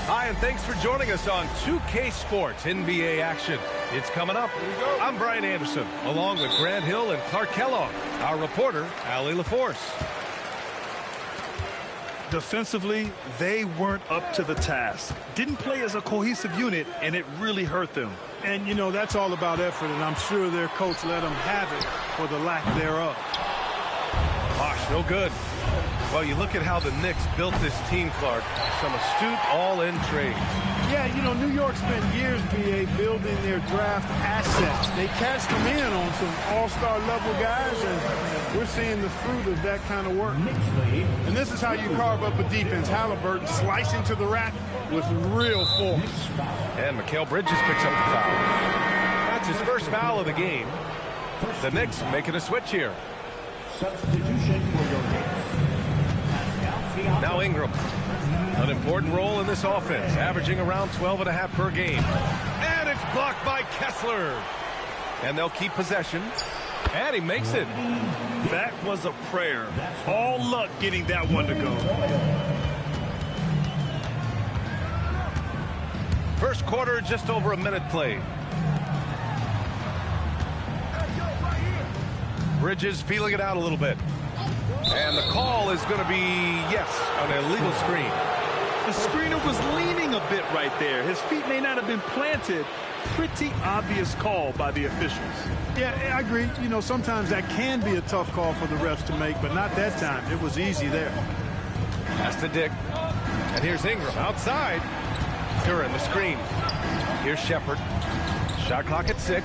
Hi, and thanks for joining us on 2K Sports NBA action. It's coming up. I'm Brian Anderson, along with Grant Hill and Clark Kellogg. Our reporter, Allie LaForce. Defensively, they weren't up to the task. Didn't play as a cohesive unit, and it really hurt them. And, you know, that's all about effort, and I'm sure their coach let them have it for the lack thereof. Gosh, no good. Well, you look at how the Knicks built this team, Clark. Some astute all-in trades. Yeah, you know, New York spent years, B.A., building their draft assets. They cashed them in on some all-star level guys, and we're seeing the fruit of that kind of work. And this is how you carve up a defense. Halliburton slicing to the rack with real force. And Mikal Bridges picks up the foul. That's his first foul of the game. The Knicks making a switch here. Substitution for your Knicks. Now Ingram. An important role in this offense, averaging around 12.5 per game. And it's blocked by Kessler. And they'll keep possession. And he makes it. That was a prayer. All luck getting that one to go. First quarter, just over a minute played. Bridges feeling it out a little bit. And the call is going to be, yes, an illegal screen. The screener was leaning a bit right there. His feet may not have been planted. Pretty obvious call by the officials. Yeah, I agree. You know, sometimes that can be a tough call for the refs to make, but not that time. It was easy there. Pass to Dick. And here's Ingram outside. Duran the screen. Here's Shepard. Shot clock at 6.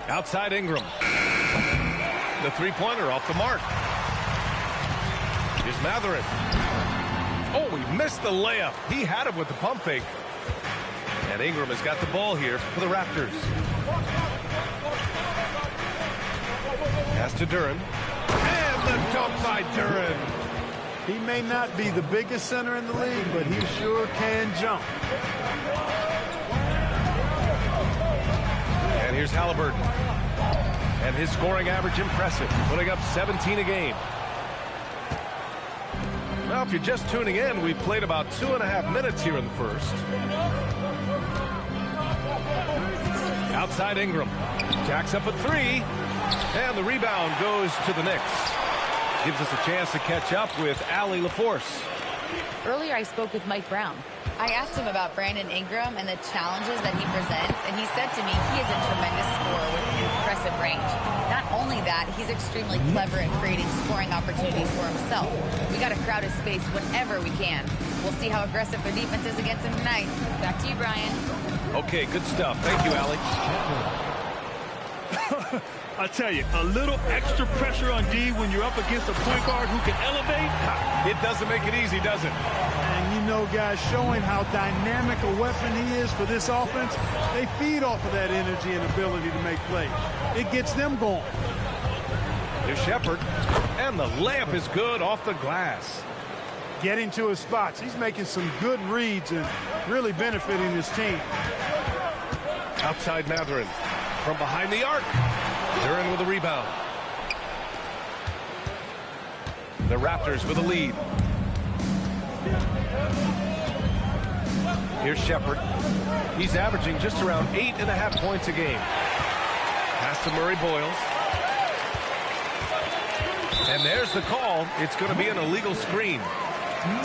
Outside Ingram. The three-pointer off the mark. Here's Mathurin. Oh, he missed the layup. He had it with the pump fake. And Ingram has got the ball here for the Raptors. Pass to Duran. And the dunk by Duran. He may not be the biggest center in the league, but he sure can jump. And here's Halliburton. And his scoring average impressive, putting up 17 a game. Now, if you're just tuning in, we played about 2.5 minutes here in the first. Outside Ingram. Jacks up at 3. And the rebound goes to the Knicks. Gives us a chance to catch up with Allie LaForce. Earlier, I spoke with Mike Brown. I asked him about Brandon Ingram and the challenges that he presents, and he said to me he is a tremendous scorer with impressive range. Not only that, he's extremely clever at creating scoring opportunities for himself. We got to crowd his space whenever we can. We'll see how aggressive their defense is against him tonight. Back to you, Brian. Okay, good stuff. Thank you, Allie. I tell you, a little extra pressure on D when you're up against a point guard who can elevate. It doesn't make it easy, does it? And you know, guys, showing how dynamic a weapon he is for this offense, they feed off of that energy and ability to make plays. It gets them going. Here's Shepard. And the layup is good off the glass. Getting to his spots. He's making some good reads and really benefiting his team. Outside Mathurin. From behind the arc. Duran with a rebound. The Raptors with a lead. Here's Shepard. He's averaging just around 8.5 points a game. Pass to Murray Boyles. And there's the call. It's going to be an illegal screen.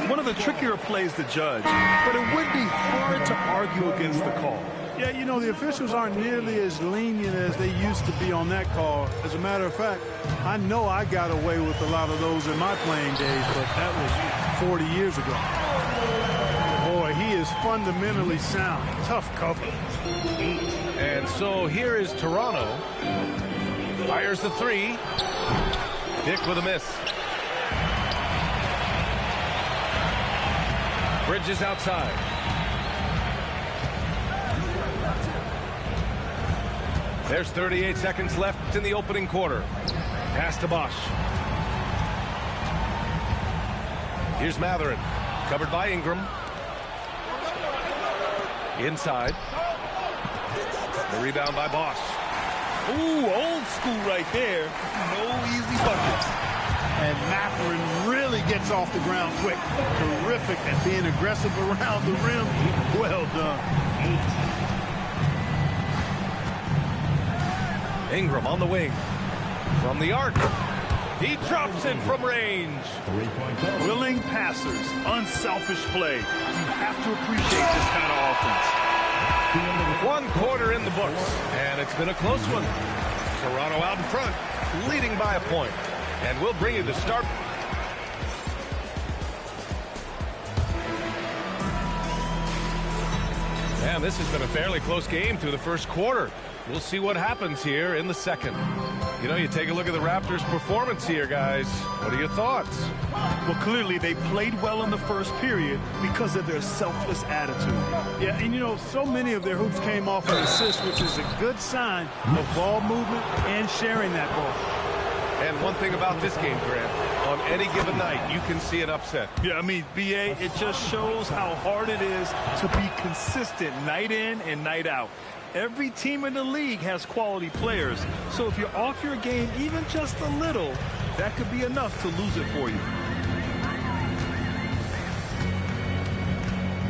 One of the trickier plays to judge, but it would be hard to argue against the call. Yeah, you know, the officials aren't nearly as lenient as they used to be on that call. As a matter of fact, I know I got away with a lot of those in my playing days, but that was 40 years ago. Boy, he is fundamentally sound. Tough cover. And so here is Toronto. Fires the 3. Dick with a miss. Bridges outside. There's 38 seconds left in the opening quarter. Pass to Bosch. Here's Mathurin. Covered by Ingram. Inside. The rebound by Bosch. Ooh, old school right there. No easy buckets. And Mathurin really gets off the ground quick. Terrific at being aggressive around the rim. Well done. Ingram on the wing. From the arc. He drops it from range. Willing passers, unselfish play. You have to appreciate this kind of offense. 1 quarter in the books, and it's been a close one. Toronto out in front, leading by a point. And we'll bring you the start. Man, this has been a fairly close game through the first quarter. We'll see what happens here in the second. You know, you take a look at the Raptors' performance here, guys. What are your thoughts? Well, clearly they played well in the first period because of their selfless attitude. Yeah, and you know, so many of their hoops came off an assist, which is a good sign of ball movement and sharing that ball. And one thing about this game, Grant, on any given night, you can see an upset. Yeah, I mean, BA, it just shows how hard it is to be consistent night in and night out. Every team in the league has quality players, so if you're off your game even just a little, that could be enough to lose it for you.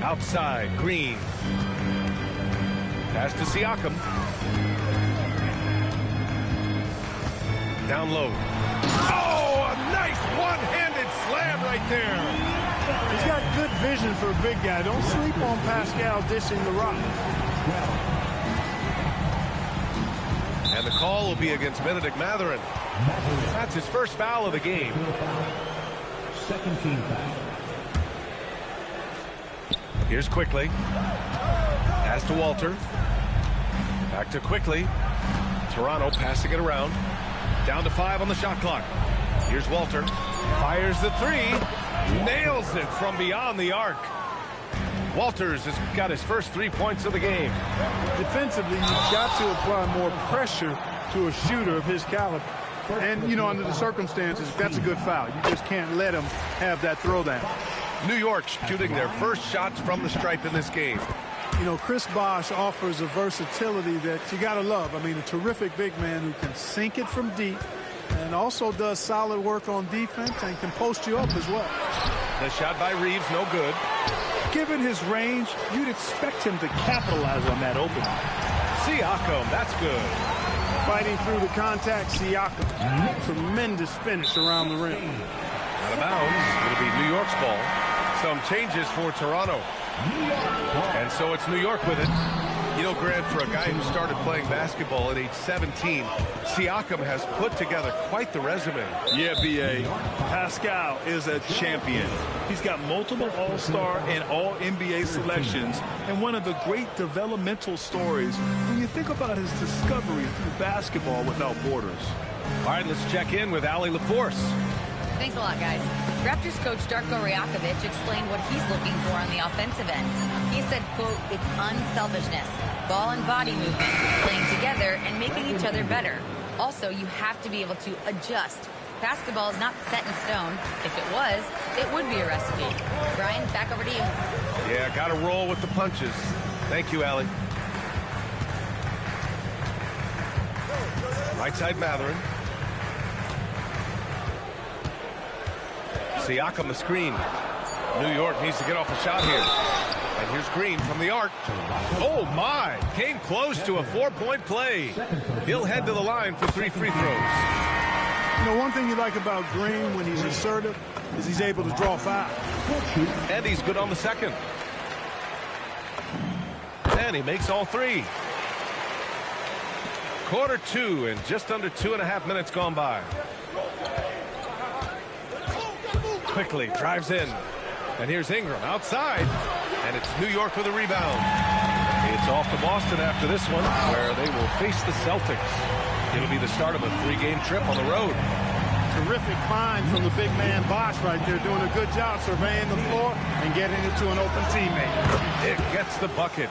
Outside, Green. Pass to Siakam. Down low. Oh, a nice one-handed slam right there. He's got good vision for a big guy. Don't sleep on Pascal dishing the rock. And the call will be against Benedict Mathurin. That's his first foul of the game. Second team foul. Here's Quickly. Pass to Walter. Back to Quickly. Toronto passing it around. Down to 5 on the shot clock. Here's Walter. Fires the 3. Nails it from beyond the arc. Walters has got his first 3 points of the game. Defensively, you've got to apply more pressure to a shooter of his caliber. And, you know, under the circumstances, that's a good foul. You just can't let him have that throwdown. New York shooting their first shots from the stripe in this game. You know, Chris Bosh offers a versatility that you got to love. I mean, a terrific big man who can sink it from deep and also does solid work on defense and can post you up as well. The shot by Reeves, no good. Given his range, you'd expect him to capitalize on that opening. Siakam, that's good. Fighting through the contact, Siakam. Tremendous finish around the rim. Out of bounds. It'll be New York's ball. Some changes for Toronto. And so it's New York with it. You know, Grant, for a guy who started playing basketball at age 17, Siakam has put together quite the resume. Yeah, B.A. Pascal is a champion. He's got multiple All-Star and All-NBA selections, and one of the great developmental stories when you think about his discovery through basketball without borders. All right, let's check in with Allie LaForce. Thanks a lot, guys. Raptors coach Darko Rajakovic explained what he's looking for on the offensive end. He said, quote, it's unselfishness, ball and body movement, playing together and making each other better. Also, you have to be able to adjust. Basketball is not set in stone. If it was, it would be a recipe. Brian, back over to you. Yeah, got to roll with the punches. Thank you, Allie. Right side, Mathurin. Siakam the screen. New York needs to get off a shot here. And here's Green from the arc. Oh, my. Came close to a 4-point play. He'll head to the line for 3 free throws. You know, one thing you like about Green when he's assertive is he's able to draw foul. And he's good on the second. And he makes all 3. Quarter 2 and just under 2.5 minutes gone by. Quickly drives in. And here's Ingram outside. And it's New York with a rebound. It's off to Boston after this one, where they will face the Celtics. It'll be the start of a 3-game trip on the road. Terrific find from the big man Bosh right there, doing a good job surveying the floor and getting it to an open teammate. It gets the bucket.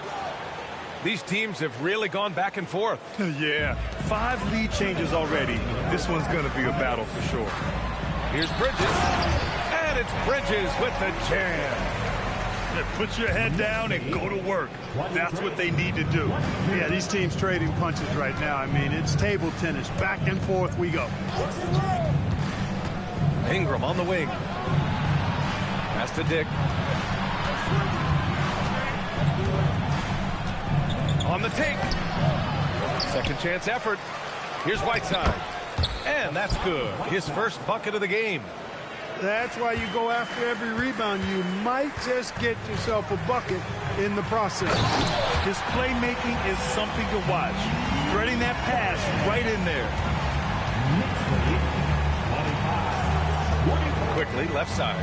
These teams have really gone back and forth. Yeah, 5 lead changes already. This one's going to be a battle for sure. Here's Bridges. And it's Bridges with the jam. Put your head down and go to work. That's what they need to do. Yeah, these teams trading punches right now. I mean, it's table tennis. Back and forth we go. Ingram on the wing. Pass to Dick. On the take. Second chance effort. Here's Whiteside. And that's good. His first bucket of the game. That's why you go after every rebound. You might just get yourself a bucket in the process. His playmaking is something to watch. Threading that pass right in there. Quickly, left side.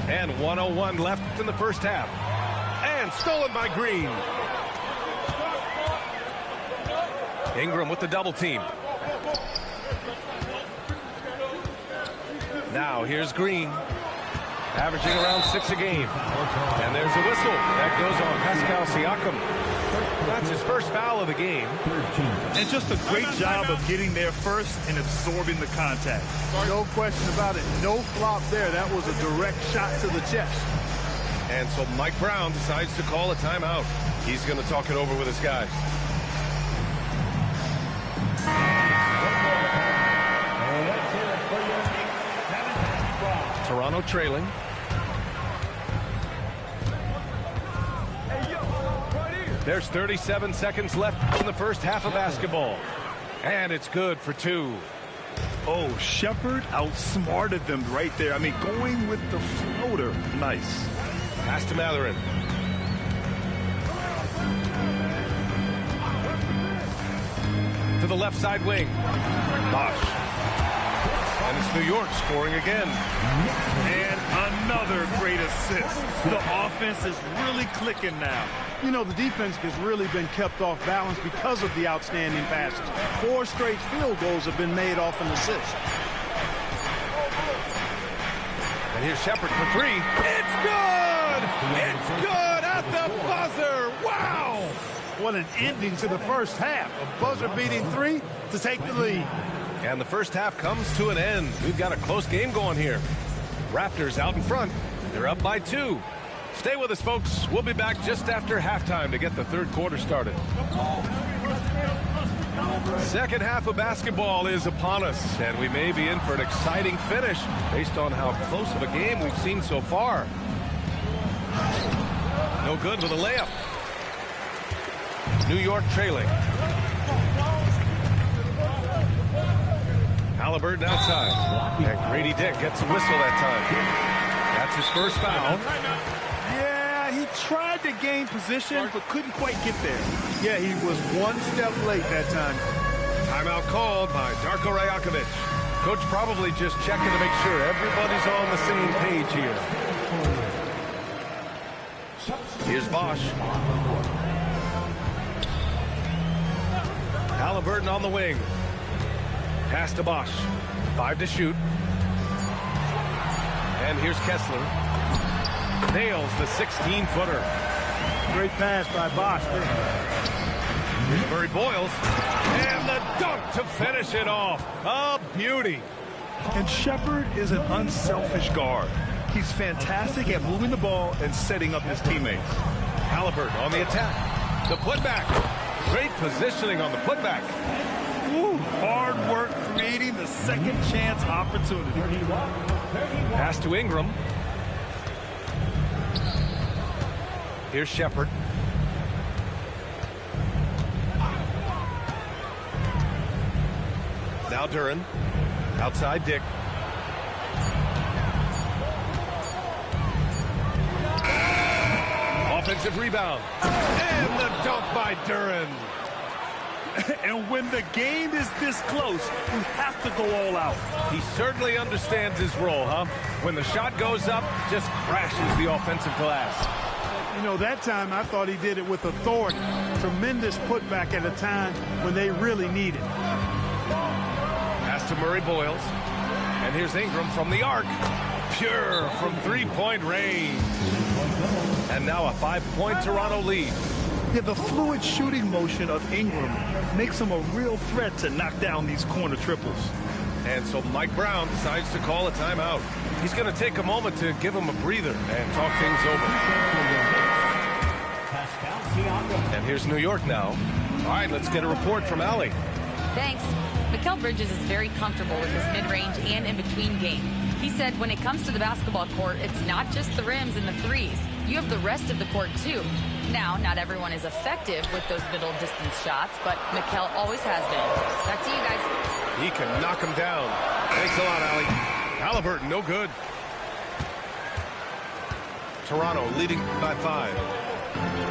And 1:01 left in the first half. And stolen by Green. Ingram with the double team. Now here's Green, averaging around 6 a game. And there's a whistle. That goes on Pascal Siakam. That's his first foul of the game. And just a great job of getting there first and absorbing the contact. No question about it. No flop there. That was a direct shot to the chest. And so Mike Brown decides to call a timeout. He's going to talk it over with his guys. Toronto trailing. There's 37 seconds left in the first half of basketball. And it's good for 2. Oh, Shepherd outsmarted them right there. I mean, going with the floater. Nice. Pass to Matherin. To the left side wing. Bosch. And it's New York scoring again. And another great assist. The offense is really clicking now. You know, the defense has really been kept off balance because of the outstanding passes. 4 straight field goals have been made off an assist. And here's Shepherd for 3. It's good! It's good at the buzzer! Wow! What an ending to the first half. A buzzer-beating 3 to take the lead. And the first half comes to an end. We've got a close game going here. Raptors out in front. They're up by 2. Stay with us, folks. We'll be back just after halftime to get the third quarter started. Second half of basketball is upon us, and we may be in for an exciting finish based on how close of a game we've seen so far. No good with a layup. New York trailing. Halliburton outside. And Grady Dick gets a whistle that time. That's his first foul. Yeah, he tried to gain position, but couldn't quite get there. Yeah, he was 1 step late that time. Timeout called by Darko Rajakovic. Coach probably just checking to make sure everybody's on the same page here. Here's Bosch. Halliburton on the wing. Pass to Bosch. 5 to shoot. And here's Kessler. Nails the 16-footer. Great pass by Bosch. Here's Murray Boyles. And the dunk to finish it off. A beauty. And Shepherd is an unselfish guard. He's fantastic at moving the ball and setting up his teammates. Halliburton on the attack. The putback. Great positioning on the putback. Ooh, hard work creating the second chance opportunity. Pass to Ingram. Here's Shepherd. Now Duren. Outside Dick. Offensive rebound. And the dunk by Duren. And when the game is this close, you have to go all out. He certainly understands his role, huh? When the shot goes up, just crashes the offensive glass. You know, that time I thought he did it with authority. Tremendous putback at a time when they really need it. Pass to Murray Boyles. And here's Ingram from the arc. Pure from three-point range. And now a 5-point Toronto lead. Yeah, the fluid shooting motion of Ingram makes him a real threat to knock down these corner triples. And so Mike Brown decides to call a timeout. He's going to take a moment to give him a breather and talk things over. And here's New York now. All right, let's get a report from Allie. Thanks. Mikal Bridges is very comfortable with his mid-range and in-between game. He said when it comes to the basketball court, it's not just the rims and the threes. You have the rest of the court, too. Now, not everyone is effective with those middle distance shots, but Mikal always has been. Back to you guys. He can knock him down. Thanks a lot, Allie. Halliburton, no good. Toronto leading by 5.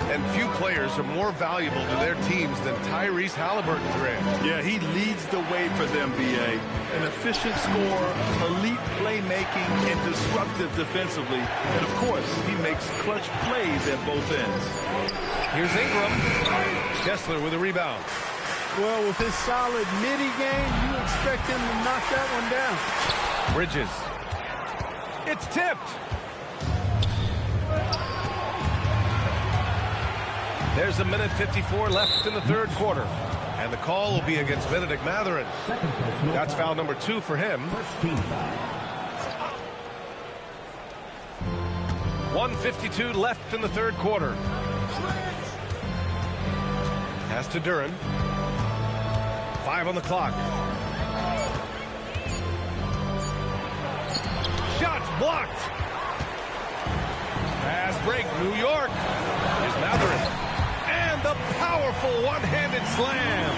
And few players are more valuable to their teams than Tyrese Halliburton, Grant. Yeah, he leads the way for them, B.A. An efficient scorer, elite playmaking, and disruptive defensively. And, of course, he makes clutch plays at both ends. Here's Ingram. Kessler with a rebound. Well, with his solid midi game, you expect him to knock that one down. Bridges. It's tipped. There's a minute 54 left in the third quarter. And the call will be against Benedict Mathurin. That's foul number 2 for him. 1:52 left in the third quarter. Pass to Duren. 5 on the clock. Shots blocked. Fast break, New York. Here's Mathurin. And the powerful one-handed slam.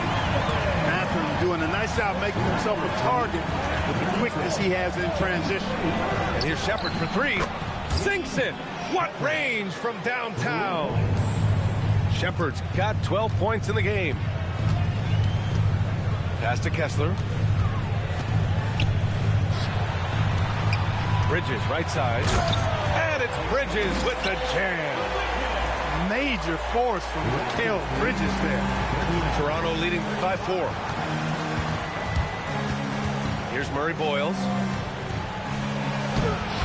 Mathurin doing a nice job making himself a target with the quickness he has in transition. And here's Shepard for 3. Sinks it. What range from downtown. Shepard's got 12 points in the game. Pass to Kessler. Bridges, right side. And it's Bridges with the jam. Major force from Mikal Bridges there. Toronto leading by 4. Here's Murray Boyles.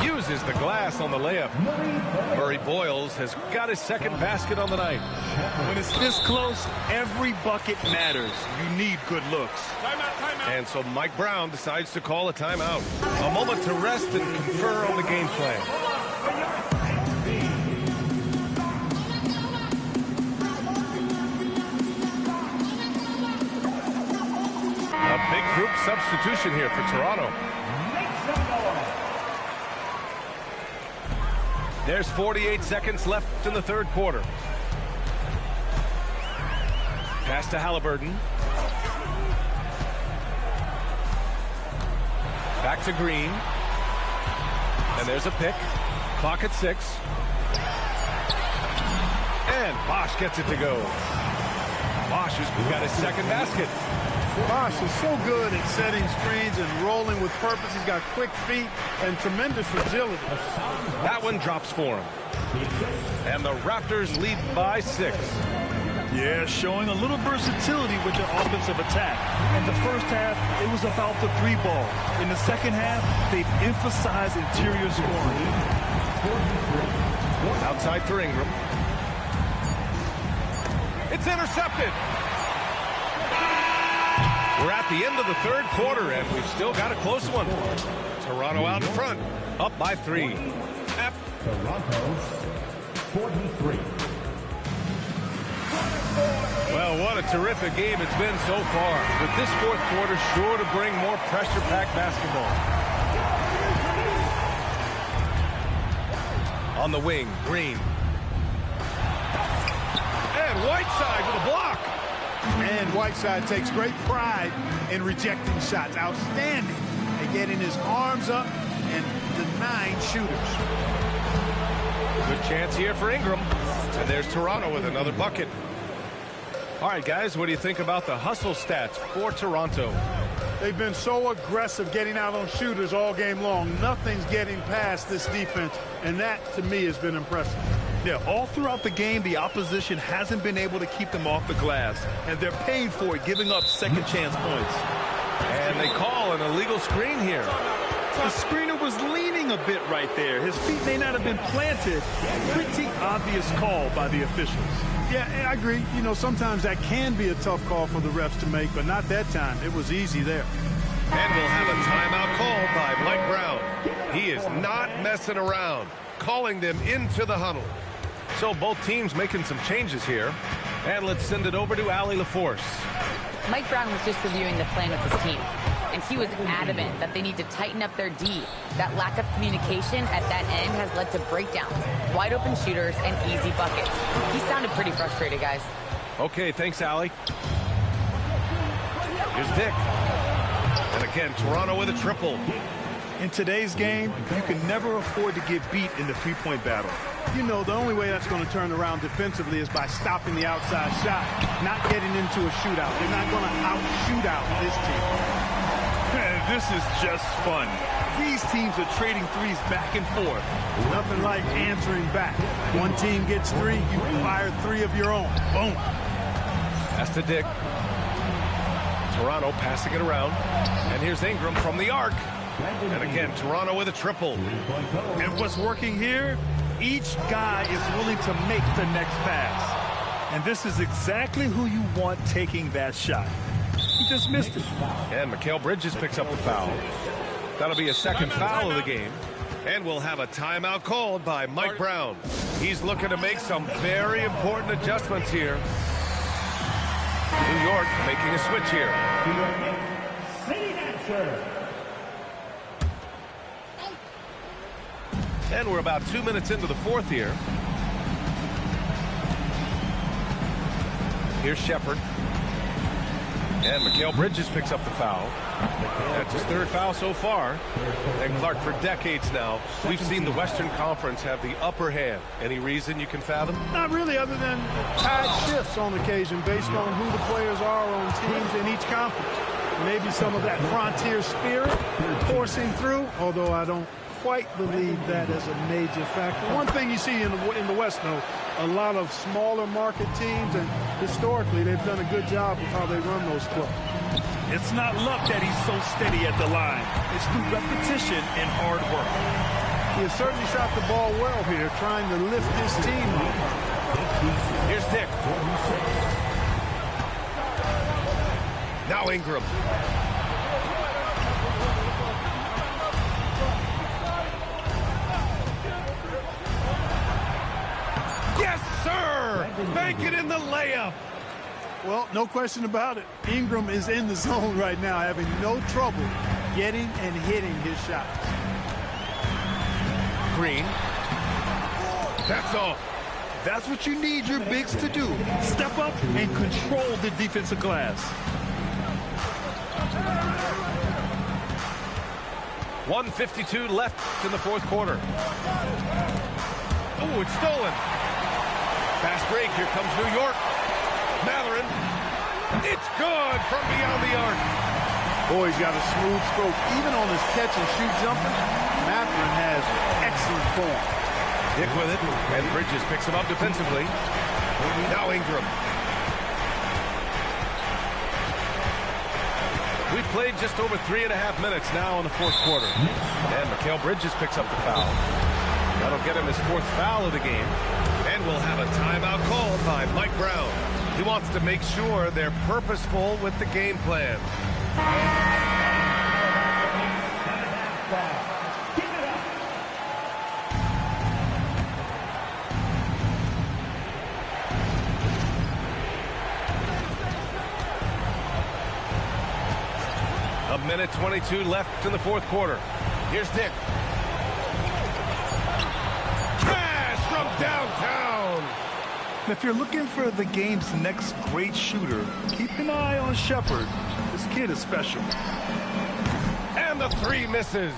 Uses the glass on the layup. Murray Boyles has got his second basket on the night. When it's this close, every bucket matters. You need good looks. And so Mike Brown decides to call a timeout. A moment to rest and confer on the game plan. A big group substitution here for Toronto. There's 48 seconds left in the third quarter. Pass to Halliburton. Back to Green. And there's a pick. Clock at 6. And Bosch gets it to go. Bosch has got his second basket. Bosch is so good at setting screens and rolling with purpose. He's got quick feet and tremendous agility. That one drops for him. And the Raptors lead by 6. Yeah, showing a little versatility with their offensive attack. In the first half, it was about the 3 ball. In the second half, they've emphasized interior scoring. Outside for Ingram. It's intercepted. We're at the end of the third quarter, and we've still got a close one. Toronto out in front, up by 3. Toronto, 43. Well, what a terrific game it's been so far. With this fourth quarter sure to bring more pressure-packed basketball. On the wing, Green. And Whiteside with a block. And Whiteside takes great pride in rejecting shots. Outstanding at getting his arms up and denying shooters. Good chance here for Ingram. And there's Toronto with another bucket. All right, guys, what do you think about the hustle stats for Toronto? They've been so aggressive getting out on shooters all game long. Nothing's getting past this defense, and that, to me, has been impressive. Yeah, all throughout the game, the opposition hasn't been able to keep them off the glass, and they're paid for it, giving up second chance points. And they call an illegal screen here. The screener was leaning a bit right there. His feet may not have been planted. Pretty obvious call by the officials. Yeah, I agree. You know, sometimes that can be a tough call for the refs to make, but not that time. It was easy there. And we'll have a timeout called by Mike Brown. He is not messing around, calling them into the huddle. So both teams making some changes here. And let's send it over to Allie LaForce. Mike Brown was just reviewing the plan with his team, and he was adamant that they need to tighten up their D. That lack of communication at that end has led to breakdowns, wide open shooters, and easy buckets. He sounded pretty frustrated, guys. Okay, thanks, Allie. Here's Dick. And again, Toronto with a triple. In today's game, you can never afford to get beat in the three-point battle. You know, the only way that's going to turn around defensively is by stopping the outside shot, not getting into a shootout. They're not going to out-shoot out this team. This is just fun. These teams are trading threes back and forth. Nothing like answering back. One team gets three, you fire three of your own. Boom. That's to Dick. Toronto passing it around. And here's Ingram from the arc. And again, Toronto with a triple. And what's working here? Each guy is willing to make the next pass. And this is exactly who you want taking that shot. He just missed it. And Mikal Bridges picks up the foul. That'll be a second foul of the game. And we'll have a timeout called by Mike Brown. He's looking to make some very important adjustments here. New York making a switch here. And we're about 2 minutes into the fourth here. Here's Shepard. And Mikal Bridges picks up the foul. That's his third foul so far. And Clark, for decades now, we've seen the Western Conference have the upper hand. Any reason you can fathom? Not really, other than tide shifts on occasion based on who the players are on teams in each conference. Maybe some of that frontier spirit coursing through, although I don't quite believe that as a major factor. One thing you see in the West, though, a lot of smaller market teams, and historically they've done a good job of how they run those clubs. It's not luck that he's so steady at the line. It's through repetition and hard work. He has certainly shot the ball well here, trying to lift his team up. Here's Dick. Now Ingram. Yes, sir! Bank it in the layup. Well, no question about it. Ingram is in the zone right now, having no trouble getting and hitting his shots. Green. That's off. That's what you need your bigs to do. Step up and control the defensive glass. 1:52 left in the fourth quarter. Oh, it's stolen. Fast break. Here comes New York. Matherin. It's good from beyond the arc. Boy, he's got a smooth stroke. Even on his catch and shoot jumper, Matherin has excellent form. Dick with it, and Bridges picks him up defensively. Now Ingram. We've played just over 3.5 minutes now in the fourth quarter. And Mikal Bridges picks up the foul. That'll get him his fourth foul of the game. And we'll have a timeout called by Mike Brown. He wants to make sure they're purposeful with the game plan. A minute 22 left in the fourth quarter. Here's Dick. Cash from downtown. If you're looking for the game's next great shooter, keep an eye on Shepard. This kid is special. And the three misses.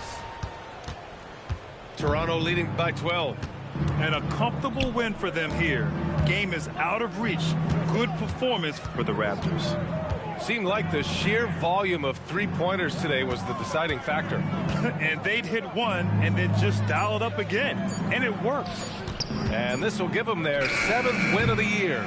Toronto leading by 12. And a comfortable win for them here. Game is out of reach. Good performance for the Raptors. Seemed like the sheer volume of three-pointers today was the deciding factor. And they'd hit one and then just dial it up again. And it worked. And this will give them their 7th win of the year.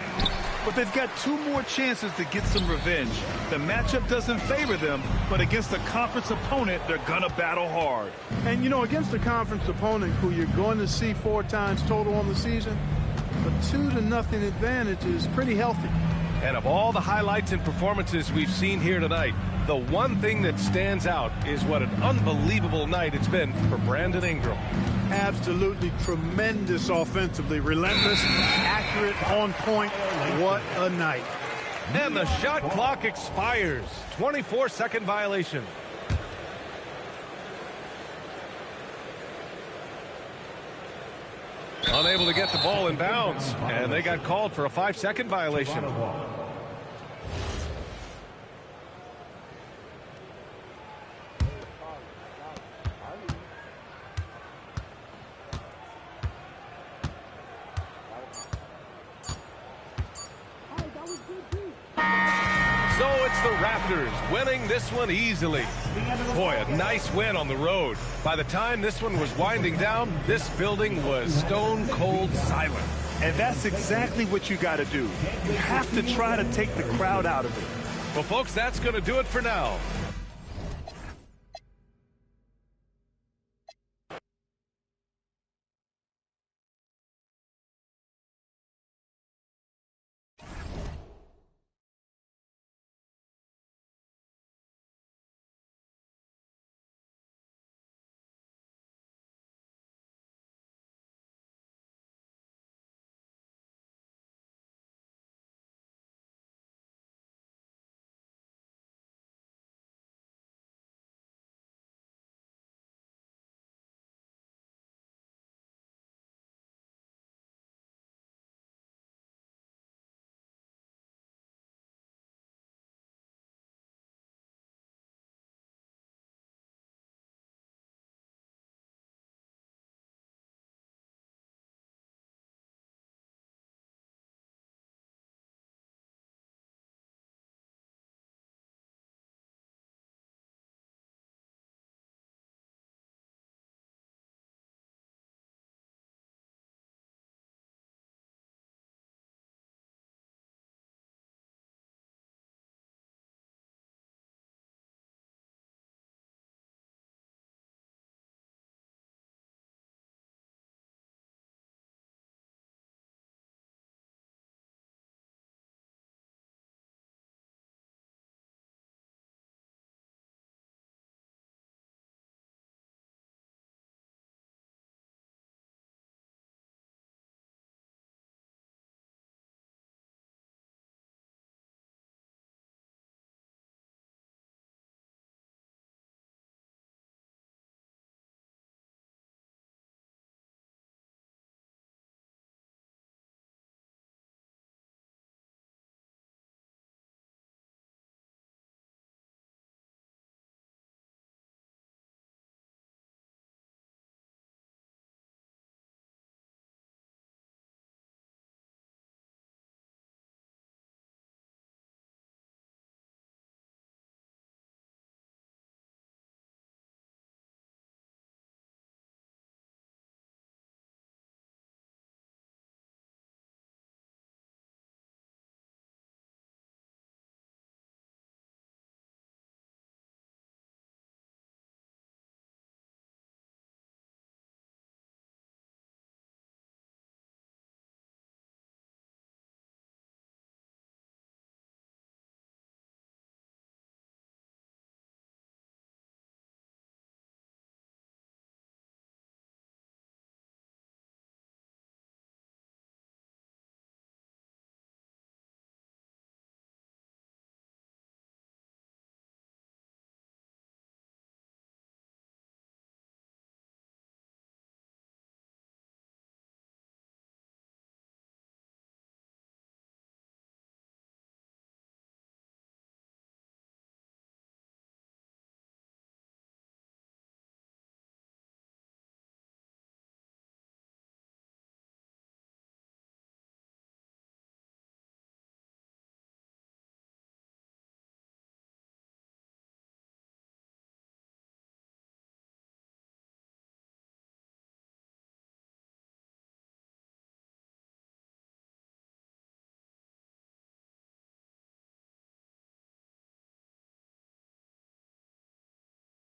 But they've got 2 more chances to get some revenge. The matchup doesn't favor them, but against a conference opponent, they're going to battle hard. And, you know, against a conference opponent who you're going to see 4 times total on the season, a 2-0 advantage is pretty healthy. And of all the highlights and performances we've seen here tonight, the one thing that stands out is what an unbelievable night it's been for Brandon Ingram. Absolutely tremendous offensively. Relentless, accurate, on point. What a night. And the shot clock expires. 24-second violation. Unable to get the ball in bounds, and they got called for a 5-second violation. So it's the Raptors winning this one easily. Boy, a nice win on the road. By the time this one was winding down, this building was stone cold silent. And that's exactly what you got to do. You have to try to take the crowd out of it. Well, folks, that's going to do it for now.